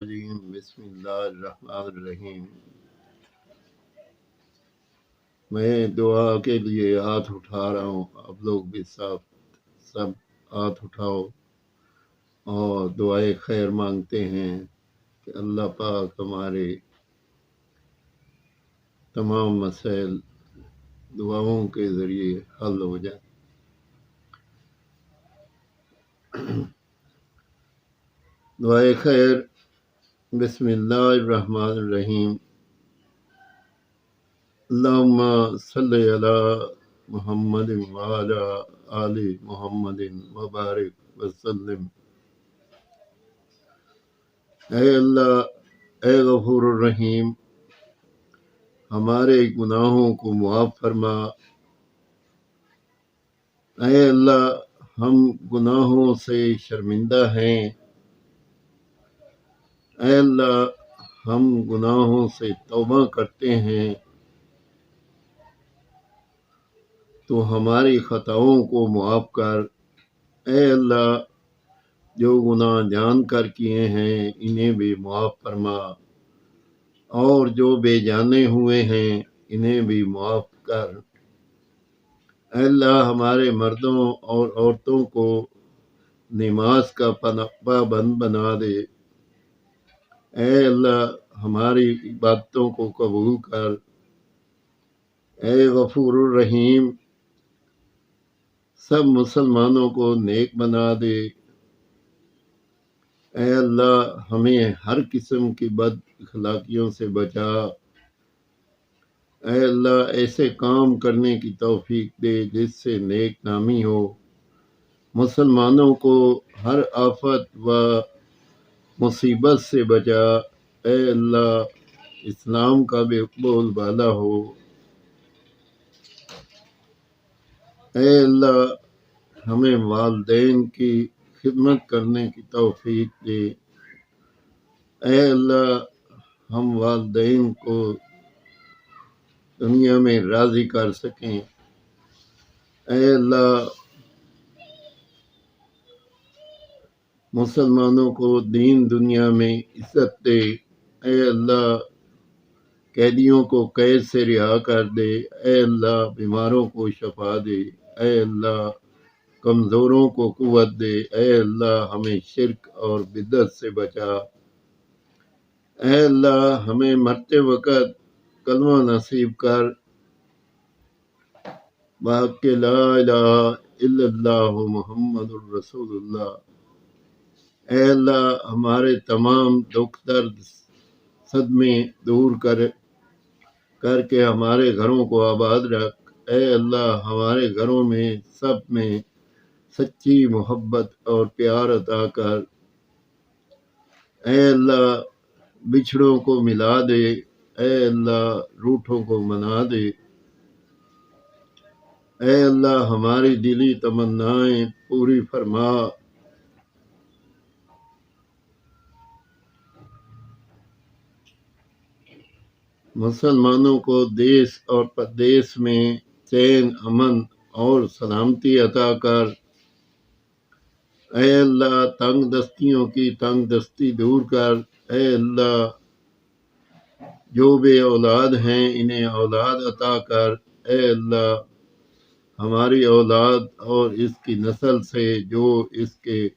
بسم اللہ الرحمن الرحیم۔ میں دعا کے لیے ہاتھ اٹھا رہا ہوں، آپ لوگ بھی سب ہاتھ اٹھاؤ اور دعائے خیر مانگتے ہیں کہ اللہ پاک ہمارے تمام مسائل دعاؤں کے ذریعے حل ہو جائے۔ دعائے خیر۔ بسم اللہ الرحمن الرحیم۔ اللہم صلی علی محمد وعلی آل محمد وبارک وسلم۔ اے اللہ، اے غفور الرحیم، ہمارے گناہوں کو معاف فرما۔ اے اللہ، ہم گناہوں سے شرمندہ ہیں۔ اے اللہ، ہم گناہوں سے توبہ کرتے ہیں، تو ہماری خطاؤں کو معاف کر۔ اے اللہ، جو گناہ جان کر کیے ہیں انہیں بھی معاف فرما، اور جو بے جانے ہوئے ہیں انہیں بھی معاف کر۔ اے اللہ، ہمارے مردوں اور عورتوں کو نماز کا پابند بنا دے۔ اے اللہ، ہماری عبادتوں کو قبول کر۔ اے غفور الرحیم، سب مسلمانوں کو نیک بنا دے۔ اے اللہ، ہمیں ہر قسم کی بد اخلاقیوں سے بچا۔ اے اللہ، ایسے کام کرنے کی توفیق دے جس سے نیک نامی ہو۔ مسلمانوں کو ہر آفت و مصیبت سے بچا۔ اے اللہ، اسلام کا بھی بول بالا ہو۔ اے اللہ، ہمیں والدین کی خدمت کرنے کی توفیق دے۔ اے اللہ، ہم والدین کو دنیا میں راضی کر سکیں۔ اے اللہ، مسلمانوں کو دین دنیا میں عزت دے۔ اے اللہ، قیدیوں کو قید سے رہا کر دے۔ اے اللہ، بیماروں کو شفا دے۔ اے اللہ، کمزوروں کو قوت دے۔ اے اللہ، ہمیں شرک اور بدعت سے بچا۔ اے اللہ، ہمیں مرتے وقت کلمہ نصیب کر، کہ لا الہ الا اللہ محمد الرسول اللہ۔ اے اللہ، ہمارے تمام دکھ درد صدمے دور کر کے ہمارے گھروں کو آباد رکھ۔ اے اللہ، ہمارے گھروں میں سب میں سچی محبت اور پیار عطا کر۔ اے اللہ، بچھڑوں کو ملا دے۔ اے اللہ، روٹھوں کو منا دے۔ اے اللہ، ہماری دلی تمنائیں پوری فرما۔ مسلمانوں کو دیس اور پردیس میں چین، امن اور سلامتی عطا کر۔ اے اللہ، تنگ دستیوں کی تنگ دستی دور کر۔ اے اللہ، جو بے اولاد ہیں انہیں اولاد عطا کر۔ اے اللہ، ہماری اولاد اور اس کی نسل سے جو اس کے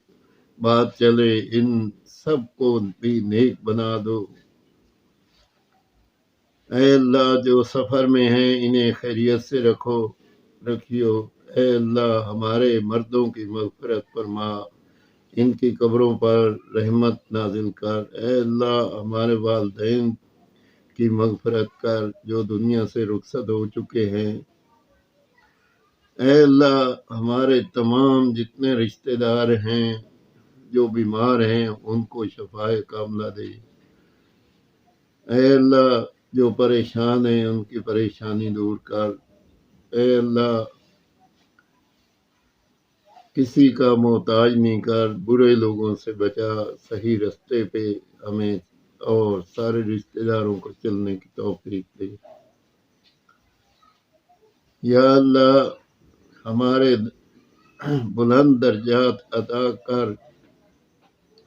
بعد چلے ان سب کو بھی نیک بنا دو۔ اے اللہ، جو سفر میں ہیں انہیں خیریت سے رکھیو۔ اے اللہ، ہمارے مردوں کی مغفرت فرما، ان کی قبروں پر رحمت نازل کر۔ اے اللہ، ہمارے والدین کی مغفرت کر جو دنیا سے رخصت ہو چکے ہیں۔ اے اللہ، ہمارے تمام جتنے رشتہ دار ہیں جو بیمار ہیں ان کو شفائے کاملہ دے۔ اے اللہ، جو پریشان ہیں ان کی پریشانی دور کر۔ اے اللہ، کسی کا محتاج نہیں کر، برے لوگوں سے بچا، صحیح رستے پہ ہمیں اور سارے رشتہ داروں کو چلنے کی توفیق دے۔ یا اللہ، ہمارے بلند درجات عطا کر۔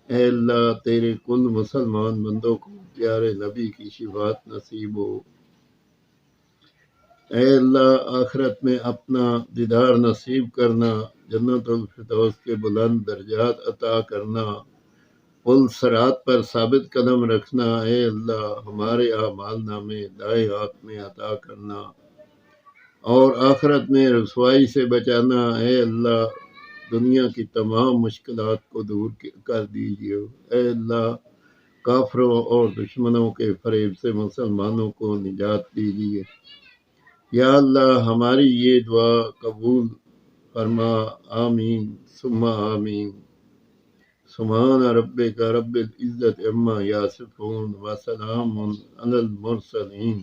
اے اللہ تیرے کل مسلمان بندوں کو پیارے نبی کی شفاعت نصیب ہو۔ اے اللہ آخرت میں اپنا دیدار نصیب کرنا، جنت الفردوس کے بلند درجات عطا کرنا، پل صراط پر ثابت قدم رکھنا۔ اے اللہ ہمارے اعمال نامے دائیں ہاتھ میں عطا کرنا اور آخرت میں رسوائی سے بچانا۔ اے اللہ دنیا کی تمام مشکلات کو دور کر دیجیے۔ اے اللہ کافروں اور دشمنوں کے فریب سے مسلمانوں کو نجات دیجیے۔ یا اللہ ہماری یہ دعا قبول فرما، آمین ثم آمین۔ سبحان ربک رب العزت عما یصفون وسلام علی المرسلین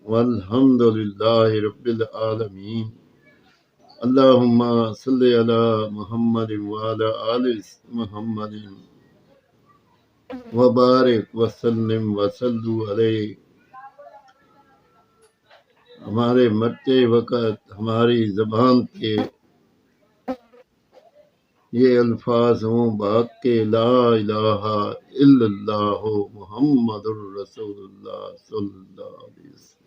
والحمد للہ رب العالمین۔ اللہم صلی علی محمد وعلی آل محمد وبارک وسلم وصلوا علیہ۔ ہمارے مرتے وقت ہماری زبان کے یہ الفاظ ہوں بات کے لا الہ الا اللہ محمد الرسول اللہ صلی اللہ علیہ وسلم۔